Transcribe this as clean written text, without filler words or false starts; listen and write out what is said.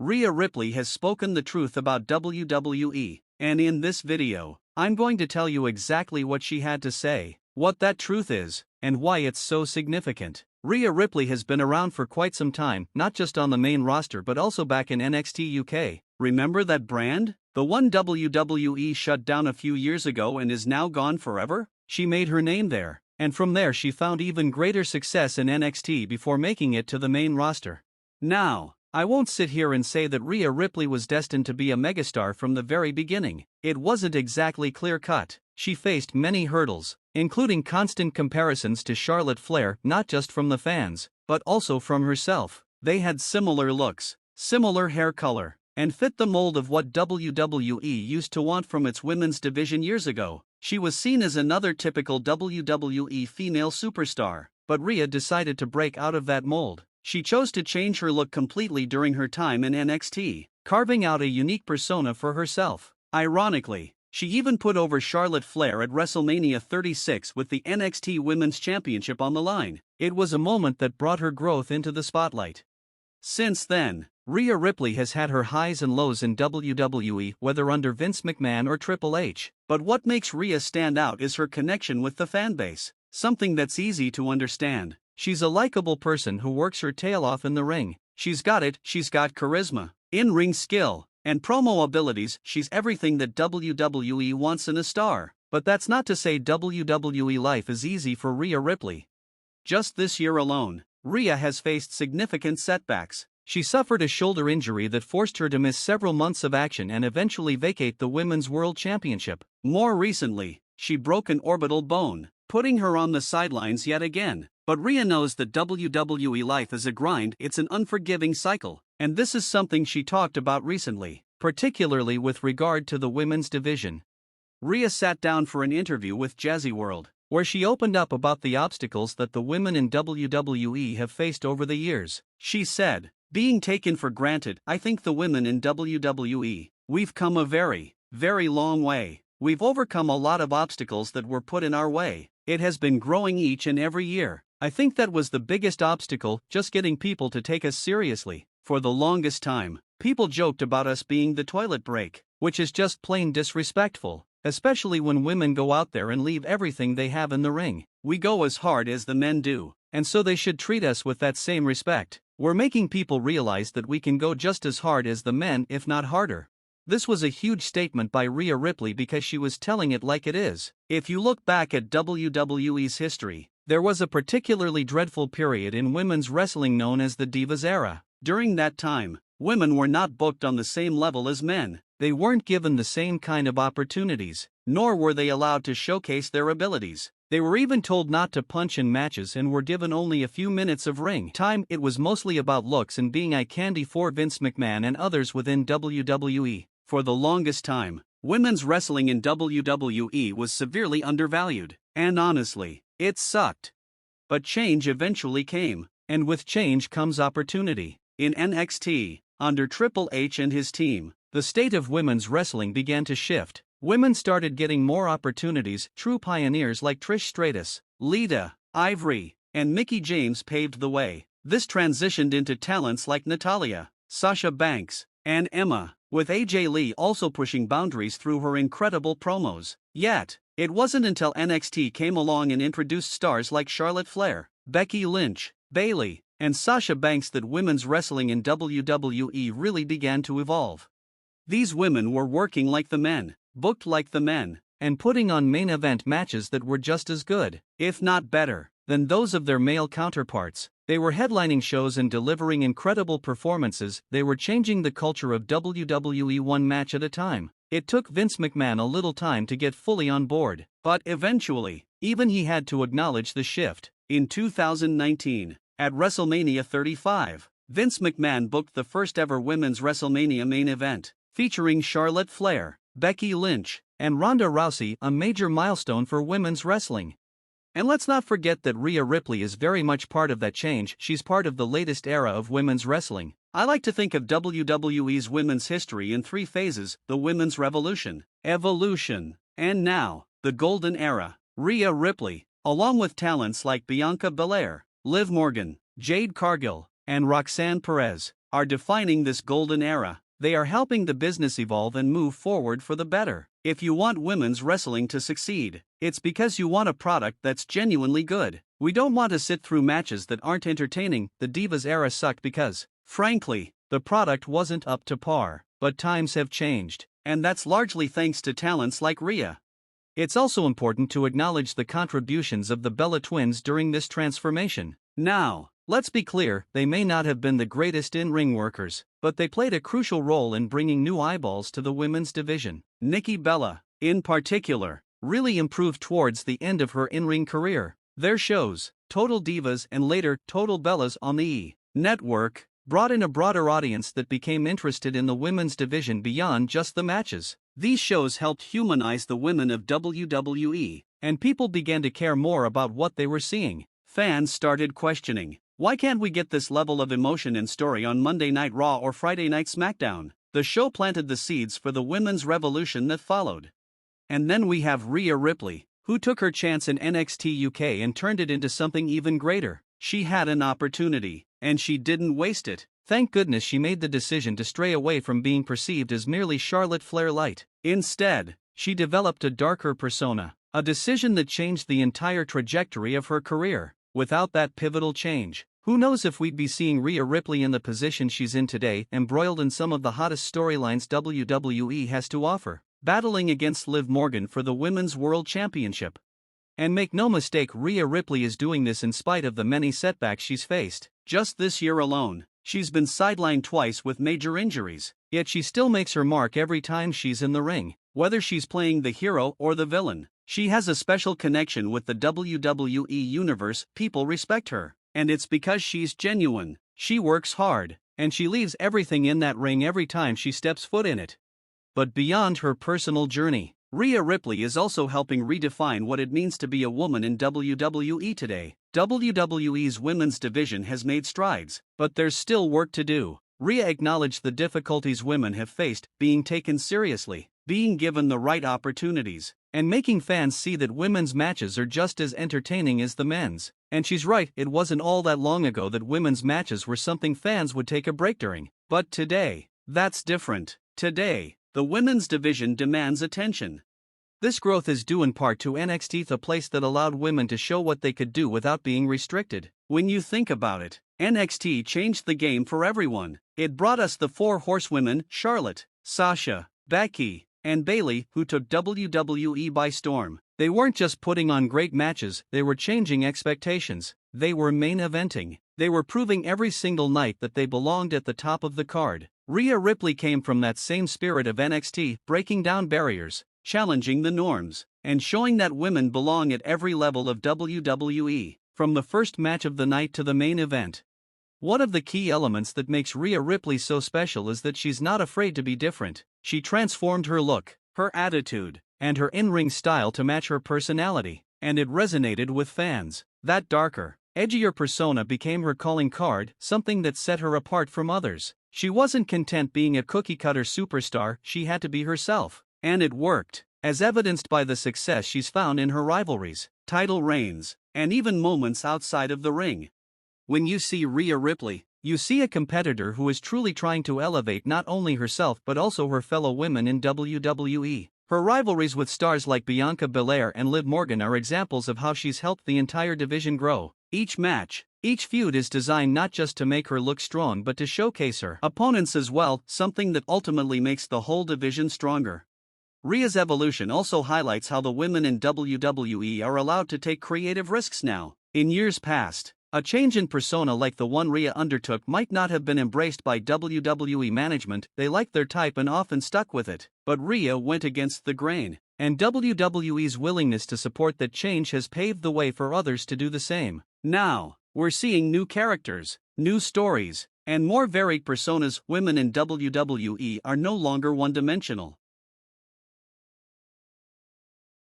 Rhea Ripley has spoken the truth about WWE, and in this video, I'm going to tell you exactly what she had to say, what that truth is, and why it's so significant. Rhea Ripley has been around for quite some time, not just on the main roster but also back in NXT UK. Remember that brand? The one WWE shut down a few years ago and is now gone forever? She made her name there, and from there she found even greater success in NXT before making it to the main roster. Now, I won't sit here and say that Rhea Ripley was destined to be a megastar from the very beginning. It wasn't exactly clear-cut. She faced many hurdles, including constant comparisons to Charlotte Flair, not just from the fans, but also from herself. They had similar looks, similar hair color, and fit the mold of what WWE used to want from its women's division years ago. She was seen as another typical WWE female superstar, but Rhea decided to break out of that mold. She chose to change her look completely during her time in NXT, carving out a unique persona for herself. Ironically, she even put over Charlotte Flair at WrestleMania 36 with the NXT Women's Championship on the line. It was a moment that brought her growth into the spotlight. Since then, Rhea Ripley has had her highs and lows in WWE, whether under Vince McMahon or Triple H. But what makes Rhea stand out is her connection with the fanbase, something that's easy to understand. She's a likable person who works her tail off in the ring. She's got charisma, in-ring skill, and promo abilities. She's everything that WWE wants in a star. But that's not to say WWE life is easy for Rhea Ripley. Just this year alone, Rhea has faced significant setbacks. She suffered a shoulder injury that forced her to miss several months of action and eventually vacate the Women's World Championship. More recently, she broke an orbital bone, putting her on the sidelines yet again. But Rhea knows that WWE life is a grind, it's an unforgiving cycle, and this is something she talked about recently, particularly with regard to the women's division. Rhea sat down for an interview with Jazzy World, where she opened up about the obstacles that the women in WWE have faced over the years. She said, "Being taken for granted, I think the women in WWE, we've come a very, very long way. We've overcome a lot of obstacles that were put in our way. It has been growing each and every year. I think that was the biggest obstacle, just getting people to take us seriously. For the longest time, people joked about us being the toilet break, which is just plain disrespectful, especially when women go out there and leave everything they have in the ring. We go as hard as the men do, and so they should treat us with that same respect. We're making people realize that we can go just as hard as the men, if not harder." This was a huge statement by Rhea Ripley because she was telling it like it is. If you look back at WWE's history, there was a particularly dreadful period in women's wrestling known as the Divas era. During that time, women were not booked on the same level as men. They weren't given the same kind of opportunities, nor were they allowed to showcase their abilities. They were even told not to punch in matches and were given only a few minutes of ring time. It was mostly about looks and being eye candy for Vince McMahon and others within WWE. For the longest time, women's wrestling in WWE was severely undervalued, and honestly, it sucked. But change eventually came, and with change comes opportunity. In NXT, under Triple H and his team, the state of women's wrestling began to shift. Women started getting more opportunities. True pioneers like Trish Stratus, Lita, Ivory, and Mickie James paved the way. This transitioned into talents like Natalya, Sasha Banks, and Emma, with AJ Lee also pushing boundaries through her incredible promos. Yet, it wasn't until NXT came along and introduced stars like Charlotte Flair, Becky Lynch, Bayley, and Sasha Banks that women's wrestling in WWE really began to evolve. These women were working like the men, booked like the men, and putting on main event matches that were just as good, if not better, than those of their male counterparts. They were headlining shows and delivering incredible performances. They were changing the culture of WWE one match at a time. It took Vince McMahon a little time to get fully on board, but eventually, even he had to acknowledge the shift. In 2019, at WrestleMania 35, Vince McMahon booked the first ever women's WrestleMania main event, featuring Charlotte Flair, Becky Lynch, and Ronda Rousey, a major milestone for women's wrestling. And let's not forget that Rhea Ripley is very much part of that change. She's part of the latest era of women's wrestling. I like to think of WWE's women's history in three phases: the women's revolution, evolution, and now, the golden era. Rhea Ripley, along with talents like Bianca Belair, Liv Morgan, Jade Cargill, and Roxanne Perez, are defining this golden era. They are helping the business evolve and move forward for the better. If you want women's wrestling to succeed, it's because you want a product that's genuinely good. We don't want to sit through matches that aren't entertaining. The Divas era sucked because, frankly, the product wasn't up to par. But times have changed, and that's largely thanks to talents like Rhea. It's also important to acknowledge the contributions of the Bella twins during this transformation. Now, let's be clear, they may not have been the greatest in-ring workers, but they played a crucial role in bringing new eyeballs to the women's division. Nikki Bella, in particular, really improved towards the end of her in-ring career. Their shows, Total Divas and later Total Bellas on the E! Network, brought in a broader audience that became interested in the women's division beyond just the matches. These shows helped humanize the women of WWE, and people began to care more about what they were seeing. Fans started questioning, why can't we get this level of emotion and story on Monday Night Raw or Friday Night SmackDown? The show planted the seeds for the women's revolution that followed. And then we have Rhea Ripley, who took her chance in NXT UK and turned it into something even greater. She had an opportunity, and she didn't waste it. Thank goodness she made the decision to stray away from being perceived as merely Charlotte Flair light. Instead, she developed a darker persona, a decision that changed the entire trajectory of her career. Without that pivotal change, who knows if we'd be seeing Rhea Ripley in the position she's in today, embroiled in some of the hottest storylines WWE has to offer, battling against Liv Morgan for the Women's World Championship. And make no mistake, Rhea Ripley is doing this in spite of the many setbacks she's faced. Just this year alone, she's been sidelined twice with major injuries, yet she still makes her mark every time she's in the ring. Whether she's playing the hero or the villain, she has a special connection with the WWE Universe. People respect her, and it's because she's genuine. She works hard, and she leaves everything in that ring every time she steps foot in it. But beyond her personal journey, Rhea Ripley is also helping redefine what it means to be a woman in WWE today. WWE's women's division has made strides, but there's still work to do. Rhea acknowledged the difficulties women have faced, being taken seriously, being given the right opportunities, and making fans see that women's matches are just as entertaining as the men's. And she's right, it wasn't all that long ago that women's matches were something fans would take a break during. But today, that's different. Today, the women's division demands attention. This growth is due in part to NXT, the place that allowed women to show what they could do without being restricted. When you think about it, NXT changed the game for everyone. It brought us the four horsewomen, Charlotte, Sasha, Becky, and Bayley, who took WWE by storm. They weren't just putting on great matches, they were changing expectations. They were main eventing. They were proving every single night that they belonged at the top of the card. Rhea Ripley came from that same spirit of NXT, breaking down barriers, challenging the norms, and showing that women belong at every level of WWE, from the first match of the night to the main event. One of the key elements that makes Rhea Ripley so special is that she's not afraid to be different. She transformed her look, her attitude, and her in-ring style to match her personality, and it resonated with fans. That darker, edgier persona became her calling card, something that set her apart from others. She wasn't content being a cookie-cutter superstar, she had to be herself. And it worked, as evidenced by the success she's found in her rivalries, title reigns, and even moments outside of the ring. When you see Rhea Ripley, you see a competitor who is truly trying to elevate not only herself but also her fellow women in WWE. Her rivalries with stars like Bianca Belair and Liv Morgan are examples of how she's helped the entire division grow. Each match, each feud is designed not just to make her look strong but to showcase her opponents as well, something that ultimately makes the whole division stronger. Rhea's evolution also highlights how the women in WWE are allowed to take creative risks now. In years past, a change in persona like the one Rhea undertook might not have been embraced by WWE management. They liked their type and often stuck with it. But Rhea went against the grain, and WWE's willingness to support that change has paved the way for others to do the same. Now, we're seeing new characters, new stories, and more varied personas. Women in WWE are no longer one-dimensional.